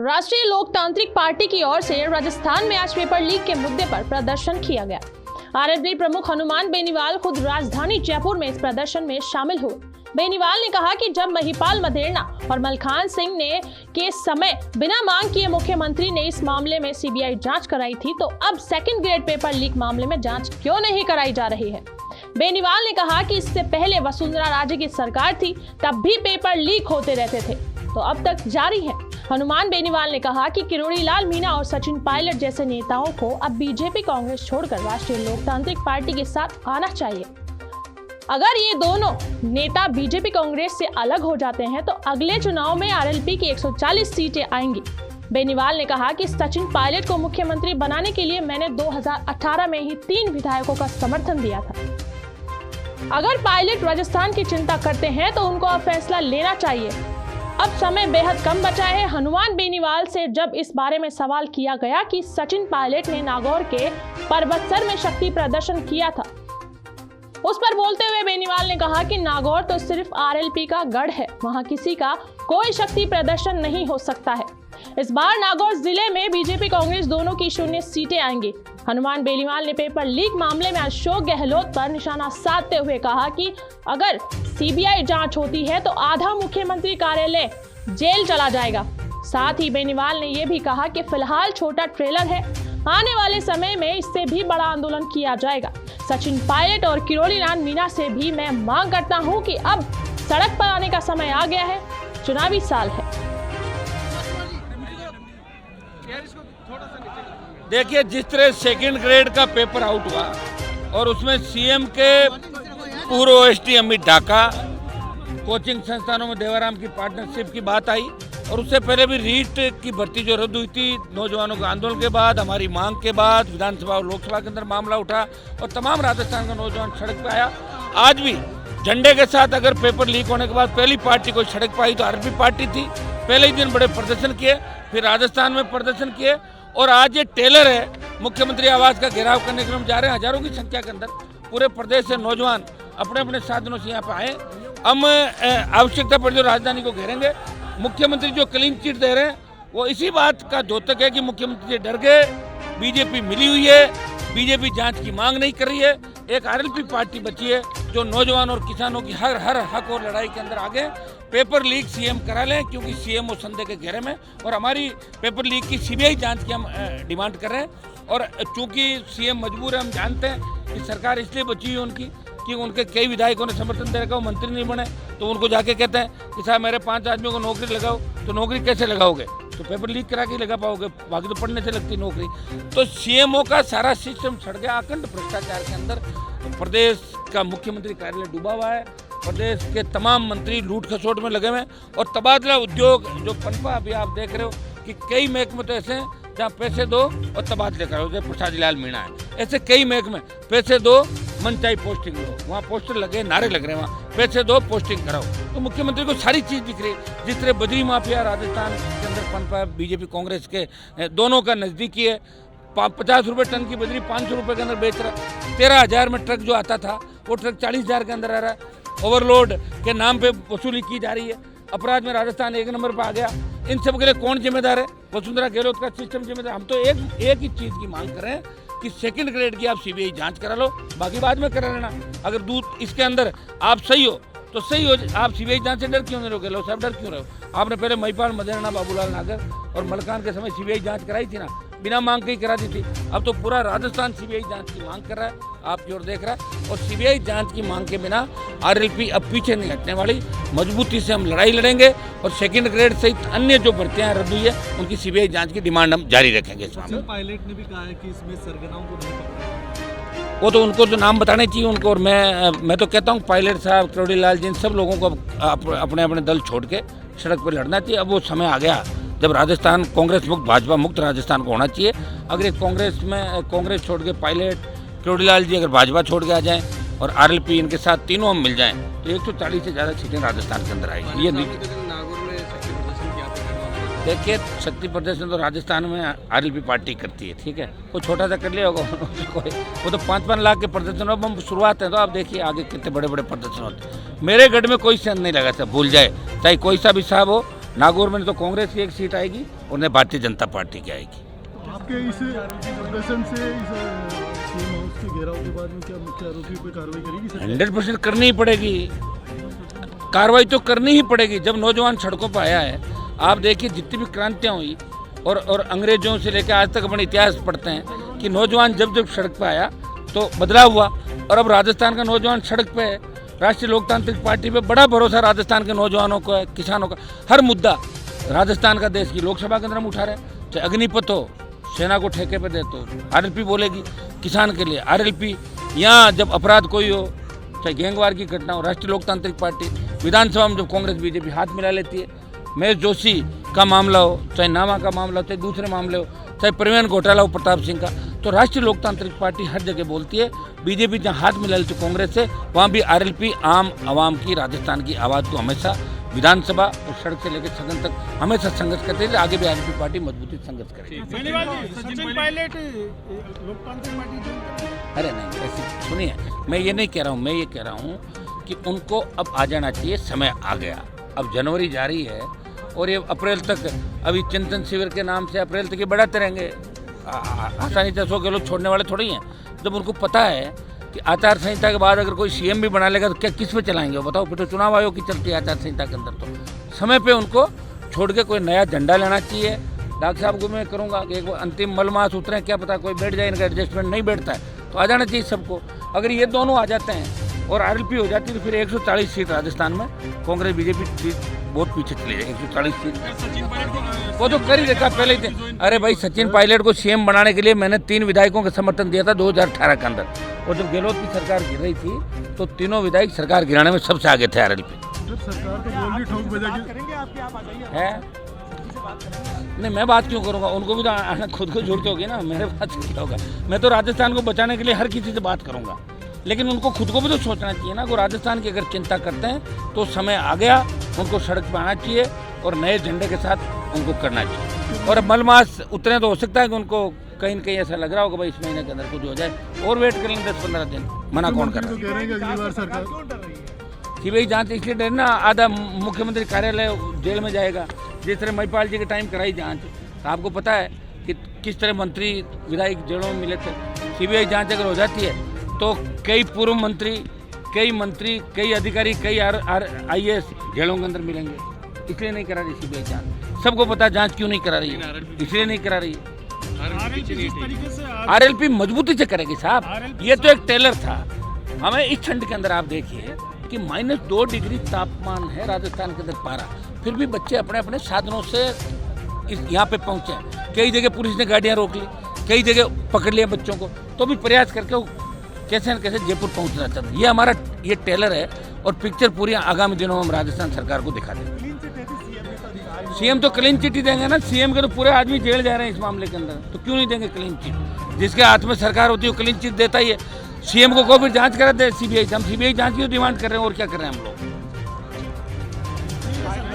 राष्ट्रीय लोकतांत्रिक पार्टी की ओर से राजस्थान में आज पेपर लीक के मुद्दे पर प्रदर्शन किया गया। आरएलपी प्रमुख हनुमान बेनीवाल खुद राजधानी जयपुर में इस प्रदर्शन में शामिल हुए। बेनीवाल ने कहा कि जब महिपाल मदेरणा और मलखान सिंह ने के समय बिना मांग किए मुख्यमंत्री ने इस मामले में सीबीआई जांच कराई थी, तो अब सेकंड ग्रेड पेपर लीक मामले में जांच क्यों नहीं कराई जा रही है। बेनीवाल ने कहा कि इससे पहले वसुंधरा राजे की सरकार थी, तब भी पेपर लीक होते रहते थे, तो अब तक जारी है। हनुमान बेनीवाल ने कहा कि किरोड़ी लाल मीणा और सचिन पायलट जैसे नेताओं को अब बीजेपी कांग्रेस छोड़कर राष्ट्रीय लोकतांत्रिक पार्टी के साथ आना चाहिए। अगर ये दोनों नेता बीजेपी कांग्रेस से अलग हो जाते हैं तो अगले चुनाव में आरएलपी की 140 सीटें आएंगी। बेनीवाल ने कहा कि सचिन पायलट को मुख्यमंत्री बनाने के लिए मैंने 2018 में ही 3 विधायकों का समर्थन दिया था। अगर पायलट राजस्थान की चिंता करते हैं तो उनको अब फैसला लेना चाहिए। अब समय बेहद कम बचा है। हनुमान बेनीवाल से जब इस बारे में सवाल किया गया कि सचिन पायलट ने नागौर के परबतसर में शक्ति प्रदर्शन किया था, उस पर बोलते हुए बेनीवाल ने कहा कि नागौर तो सिर्फ आरएलपी का गढ़ है, वहां किसी का कोई शक्ति प्रदर्शन नहीं हो सकता है। इस बार नागौर जिले में बीजेपी कांग्रेस दोनों की 0 सीटें आएंगी। हनुमान बेनीवाल ने पेपर लीक मामले में अशोक गहलोत पर निशाना साधते हुए कहा कि अगर सीबीआई जांच होती है तो आधा मुख्यमंत्री कार्यालय जेल चला जाएगा। साथ ही बेनीवाल ने यह भी कहा कि फिलहाल छोटा ट्रेलर है, आने वाले समय में इससे भी बड़ा आंदोलन किया जाएगा। सचिन पायलट और किरोड़ी लाल मीणा से भी मैं मांग करता हूं कि अब सड़क पर आने का समय आ गया है, चुनावी साल है। देखिए, जिस तरह सेकंड ग्रेड का पेपर आउट हुआ और उसमें सीएम के पूर्व ओएसडी अमित ढाका, कोचिंग संस्थानों में देवाराम की पार्टनरशिप की बात आई और उससे पहले भी रीट की भर्ती जो रद्द हुई थी, नौजवानों के आंदोलन के बाद, हमारी मांग के बाद विधानसभा और लोकसभा के अंदर मामला उठा और तमाम राजस्थान का नौजवान सड़क पे आया। आज भी झंडे के साथ अगर पेपर लीक होने के बाद पहली पार्टी कोई सड़क पर आई तो आरएलपी पार्टी थी। पहले ही दिन बड़े प्रदर्शन किए, फिर राजस्थान में प्रदर्शन किए और आज ये टेलर है, मुख्यमंत्री आवास का घेराव करने के लिए हम जा रहे हैं। हजारों की संख्या के अंदर पूरे प्रदेश से नौजवान अपने अपने साधनों से यहाँ पे आए। हम आवश्यकता पड़ी तो राजधानी को घेरेंगे। मुख्यमंत्री जो क्लीन चिट दे रहे हैं वो इसी बात का द्योतक है कि मुख्यमंत्री डर गए, बीजेपी मिली हुई है, बीजेपी जांच की मांग नहीं कर रही है। एक आरएलपी पार्टी बची है जो नौजवान और किसानों की हर हक और लड़ाई के अंदर आगे। पेपर लीक सीएम करा लें क्योंकि सीएम वो संदेह के घेरे में, और हमारी पेपर लीक की सीबीआई जांच की हम डिमांड कर रहे हैं। और चूंकि सीएम मजबूर है, हम जानते हैं कि सरकार इसलिए बची हुई है उनकी कि उनके कई विधायकों ने समर्थन दे रखा, वो मंत्री नहीं बने तो उनको जाके कहते हैं कि साहब मेरे 5 आदमियों को नौकरी लगाओ, तो नौकरी कैसे लगाओगे, तो पेपर लीक करा के लगा पाओगे, बाकी तो पढ़ने से लगती नौकरी। तो सीएमओ का सारा सिस्टम सड़ गया अखंड भ्रष्टाचार के अंदर। प्रदेश का मुख्यमंत्री कार्यालय डूबा हुआ है, प्रदेश के तमाम मंत्री लूट खसोट में लगे हुए हैं और तबादला उद्योग जो पनपा अभी आप देख रहे हो कि कई महकमे तो ऐसे हैं जहाँ पैसे दो और तबादले करो, जैसे प्रसाद लाल मीणा है, ऐसे कई महकमे पैसे दो मनचाही पोस्टिंग लो, वहाँ पोस्टर लगे, नारे लग रहे हैं, वहाँ पैसे दो पोस्टिंग कराओ। तो मुख्यमंत्री को सारी चीज़ दिख रही है। जिस तरह बजरी माफिया राजस्थान के अंदर पनपा, बीजेपी कांग्रेस के दोनों का नज़दीकी है, 50 रुपये टन की बजरी 500 रुपये के अंदर बेच रहा है। 13,000 में ट्रक जो आता था वो ट्रक 40,000 के अंदर आ रहा है। ओवरलोड के नाम पे वसूली की जा रही है। अपराध में राजस्थान 1 नंबर पर आ गया। इन सब के लिए कौन जिम्मेदार है? वसुंधरा गहलोत का सिस्टम जिम्मेदार। हम तो एक ही चीज़ की मांग कर रहे हैं कि सेकंड ग्रेड की आप सीबीआई जांच करा लो, बाकी बाद में करा लेना। अगर दूध इसके अंदर आप सही हो तो सही हो, आप सीबीआई जांच से डर क्यों नहीं रहो? गहलोत साहब डर क्यों रहे हो? आपने पहले महिपाल मदेरणा, बाबूलाल नागर और मलकान के समय सीबीआई जांच कराई थी ना, बिना मांग के ही करा दी थी। अब तो पूरा राजस्थान सीबीआई जांच की मांग कर रहा है, आप की ओर देख रहा है। और सीबीआई जांच की मांग के बिना आरएलपी अब पीछे नहीं हटने वाली। मजबूती से हम लड़ाई लड़ेंगे और सेकंड ग्रेड सहित अन्य जो भर्तियां रद्द हुई है उनकी सीबीआई जांच की डिमांड हम जारी रखेंगे। इस मामले में पायलट ने भी कहा है कि इसमें सरगनाओं को नहीं पकड़ा, वो तो उनको तो नाम बताने चाहिए उनको। और मैं तो कहता हूँ पायलट साहब, किरोड़ी लाल जी, इन सब लोगों को अपने अपने दल छोड़ के सड़क पर लड़ना चाहिए। अब वो समय आ गया जब राजस्थान कांग्रेस मुक्त, भाजपा मुक्त राजस्थान को होना चाहिए। अगर एक कांग्रेस छोड़ के पायलट, किरोड़ी लाल जी अगर भाजपा छोड़ के आ जाएं और आरएलपी इनके साथ तीनों हम मिल जाएं तो 140 से ज़्यादा सीटें राजस्थान के अंदर आएगी। ये देखिए, शक्ति प्रदर्शन तो राजस्थान में आरएलपी पार्टी करती है, ठीक है, वो छोटा सा कर लिया होगा वो तो 5-5 लाख के प्रदर्शन। अब हम शुरुआत है तो आप देखिए आगे कितने बड़े बड़े प्रदर्शन होते हैं। मेरे गढ़ में कोई सेंध नहीं लगा था, भूल जाए, चाहे कोई सा भी साहब हो, नागौर में तो कांग्रेस की एक सीट आएगी और न भारतीय जनता पार्टी की आएगी। आपके इस प्रदर्शन से इस सीएम हाउस के घेराव के बाद में क्या मुख्य आरोपी पे कार्रवाई करेगी सरकार? 100% करनी ही पड़ेगी, कार्रवाई तो करनी ही पड़ेगी। जब नौजवान सड़कों पर आया है, आप देखिए जितनी भी क्रांतियाँ हुई और अंग्रेजों से लेकर आज तक अपने इतिहास पढ़ते हैं कि नौजवान जब जब सड़क पर आया तो बदलाव हुआ। और अब राजस्थान का नौजवान सड़क पे है। राष्ट्रीय लोकतांत्रिक पार्टी पे बड़ा भरोसा राजस्थान के नौजवानों को है, किसानों का। हर मुद्दा राजस्थान का देश की लोकसभा के अंदर हम उठा रहे हैं, चाहे अग्निपथ हो, सेना को ठेके पे दे तो आरएलपी बोलेगी किसान के लिए। आरएलपी यहाँ जब अपराध कोई हो, चाहे गैंगवार की घटना हो, राष्ट्रीय लोकतांत्रिक पार्टी विधानसभा में जब कांग्रेस बीजेपी हाथ मिला लेती है, महेश जोशी का मामला हो, चाहे नामा का मामला हो, चाहे दूसरे मामले हो, चाहे परिवहन घोटाला हो प्रताप सिंह का, तो राष्ट्रीय लोकतांत्रिक पार्टी हर जगह बोलती है। बीजेपी जहाँ हाथ मिला लेती है कांग्रेस से, वहाँ भी आरएलपी आम आवाम की, राजस्थान की आवाज़ को हमेशा विधानसभा और सड़क से लेकर सदन तक हमेशा संघर्ष करते हैं। आगे भी आरएलपी पार्टी मजबूती से संघर्ष करेगी। सचिन पायलट लोकतांत्रिक पार्टी। अरे नहीं, ऐसी सुनिए, मैं ये नहीं कह रहा हूँ, मैं ये कह रहा हूँ कि उनको अब आ जाना चाहिए, समय आ गया। अब जनवरी जारी है और ये अप्रैल तक, अभी चिंतन शिविर के नाम से अप्रैल तक ये बढ़ाते रहेंगे। आसानी से 100 किलो छोड़ने वाले थोड़ी हैं। जब उनको पता है कि आचार संहिता के बाद अगर कोई सीएम भी बना लेगा तो क्या किस पे चलाएंगे वो बताओ। फिर तो चुनाव आयोग की चलती है आचार संहिता के अंदर। तो समय पे उनको छोड़ के कोई नया झंडा लेना चाहिए। डॉक्टर साहब को मैं करूँगा कि एक अंतिम मलमास उतरे, क्या पता कोई बैठ जाए, इनका एडजस्टमेंट नहीं बैठता है तो आ जाना चाहिए सबको। अगर ये दोनों आ जाते हैं और आरएलपी हो जाती है तो फिर 140 सीट राजस्थान में कांग्रेस बीजेपी बहुत पीछे चले जाए। 140 सीट वो तो कर ही देखा पहले ही। अरे भाई, सचिन पायलट को सीएम बनाने के लिए मैंने 3 विधायकों का समर्थन दिया था 2018 के अंदर। और जब गहलोत की सरकार गिर रही थी तो तीनों विधायक सरकार गिराने में सबसे आगे थे आरएलपी। सरकार तो बोल रही ठोक बजा के है। नहीं, मैं बात क्यों करूँगा, उनको भी तो खुद को जरूरत होगी ना, मेरे बात से क्या होगा। मैं तो राजस्थान को बचाने के लिए हर किसी से बात करूँगा, लेकिन उनको खुद को भी तो सोचना चाहिए ना। वो राजस्थान की अगर चिंता करते हैं तो समय आ गया, उनको सड़क पर आना चाहिए और नए झंडे के साथ उनको करना चाहिए। और मलमास उतने तो हो सकता है कि उनको कहीं न कहीं ऐसा लग रहा होगा भाई इस महीने के अंदर कुछ हो जाए, और वेट कर लेंगे 10-15 दिन। मना कौन कर रहा है? सीबीआई जांच इसलिए डर ना, आधा मुख्यमंत्री कार्यालय जेल में जाएगा। जिस तरह महिपाल जी के टाइम कराई जांच, तो आपको पता है कि किस तरह मंत्री विधायक जेलों में मिले थे। सीबीआई जांच अगर हो जाती है तो कई पूर्व मंत्री, कई अधिकारी, कई आईएएस जेलों के अंदर मिलेंगे। इसलिए नहीं करा रही सीबीआई जांच। सबको पता है जांच क्यों नहीं करा रही है, इसलिए नहीं करा रही है। आरएलपी मजबूती से करेगी साहब। ये तो एक टेलर था। हमें इस ठंड के अंदर आप देखिए कि -2 डिग्री तापमान है राजस्थान के अंदर पारा, फिर भी बच्चे अपने अपने साधनों से यहाँ पे पहुँचे। कई जगह पुलिस ने गाड़ियाँ रोक ली, कई जगह पकड़ लिया बच्चों को, तो भी प्रयास करके वो कैसे न कैसे जयपुर पहुँचना चाहते हैं। ये हमारा ये टेलर है और पिक्चर पूरी आगामी दिनों में हम राजस्थान सरकार को दिखा देंगे। सीएम तो क्लीन चिट ही देंगे ना। सीएम के तो पूरे आदमी जेल जा रहे हैं इस मामले के अंदर, तो क्यों नहीं देंगे क्लीन चिट? जिसके हाथ में सरकार होती है वो क्लीन चिट देता ही है। सीएम को फिर जांच करा दे सीबीआई। हम सीबीआई जांच की डिमांड कर रहे हैं, और क्या कर रहे हैं हम लोग।